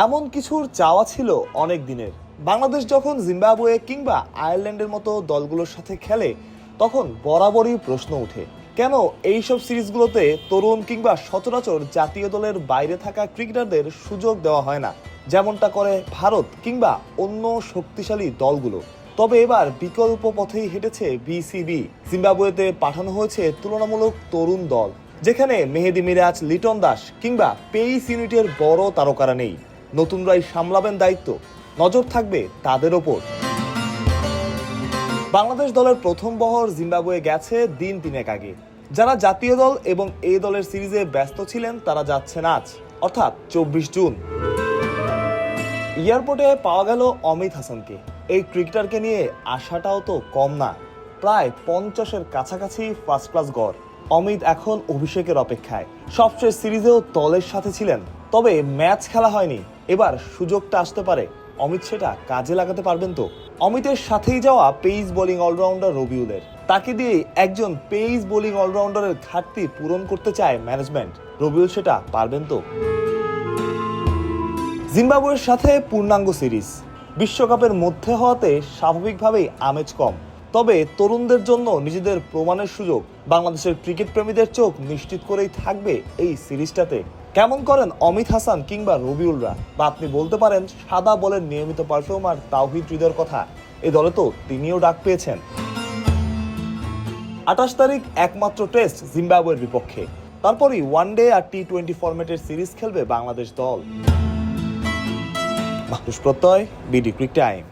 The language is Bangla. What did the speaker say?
এমন কিছুর চাওয়া ছিল অনেক দিনের। বাংলাদেশ যখন জিম্বাবুয়ে কিংবা আয়ারল্যান্ডের মতো দলগুলোর সাথে খেলে তখন বরাবরই প্রশ্ন ওঠে, কেন এইসব সিরিজগুলোতে তরুণ কিংবা সচরাচর জাতীয় দলের বাইরে থাকা ক্রিকেটারদের সুযোগ দেওয়া হয় না, যেমনটা করে ভারত কিংবা অন্য শক্তিশালী দলগুলো। তবে এবার বিকল্প পথেই হেঁটেছে বিসিবি। জিম্বাবুয়েতে পাঠানো হয়েছে তুলনামূলক তরুণ দল, যেখানে মেহেদী মিরাজ, লিটন দাস কিংবা পেইস ইউনিটের বড় তারকারা নেই। নতুনরাই সামলাবেন দায়িত্ব, নজর থাকবে তাদের ওপর। বাংলাদেশ দলের প্রথম বহর জিম্বাবুয়ে গেছে দিন তিনেক আগে। যারা জাতীয় দল এবং এই দলের সিরিজে ব্যস্ত ছিলেন তারা যাচ্ছেন আজ, অর্থাৎ 24 জুন। এয়ারপোর্টে পাওয়া গেল অমিত হাসানকে। এই ক্রিকেটারকে নিয়ে আশাটাও তো কম না, প্রায় 50-এর কাছাকাছি ফার্স্ট ক্লাস গড়। অমিত এখন অভিষেকের অপেক্ষায়। সবশেষ সিরিজেও দলের সাথে ছিলেন, তবে ম্যাচ খেলা হয়নি। এবার সুযোগটা আসতে পারে, অমিত সেটা কাজে লাগাতে পারবেন তো? অমিতের সাথেই যাওয়া পেস বোলিং অলরাউন্ডার রবিউলের, তাকে দিয়ে একজন পেস বোলিং অলরাউন্ডারের ঘাটতি পূরণ করতে চায় ম্যানেজমেন্ট। রবিউল সেটা পারবেন তো? জিম্বাবুয়ের সাথে পূর্ণাঙ্গ সিরিজ, বিশ্বকাপের মধ্যে হওয়াতে স্বাভাবিকভাবেই আমেজ কম। তবে তরুণদের জন্য নিজেদের প্রমাণের সুযোগ। বাংলাদেশের ক্রিকেট প্রেমীদের চোখ নিশ্চিত করেই থাকবে এই সিরিজটাতে। কেমন করেন অমিত হাসান কিংবা রবিউলরা, বা আপনি বলতে পারেন সাদা বলের নিয়মিত পারফর্মার তাওহিদ হৃদয়ের কথা। এই দলে তো তিনিও ডাক পেয়েছেন। 28 তারিখ একমাত্র টেস্ট জিম্বাবুয়ের বিপক্ষে, তারপরই ওয়ানডে আর টি-20 ফরম্যাটের সিরিজ খেলবে বাংলাদেশ দল। মাহরুজ প্রত্যয়, বিডি ক্রিক টাইম।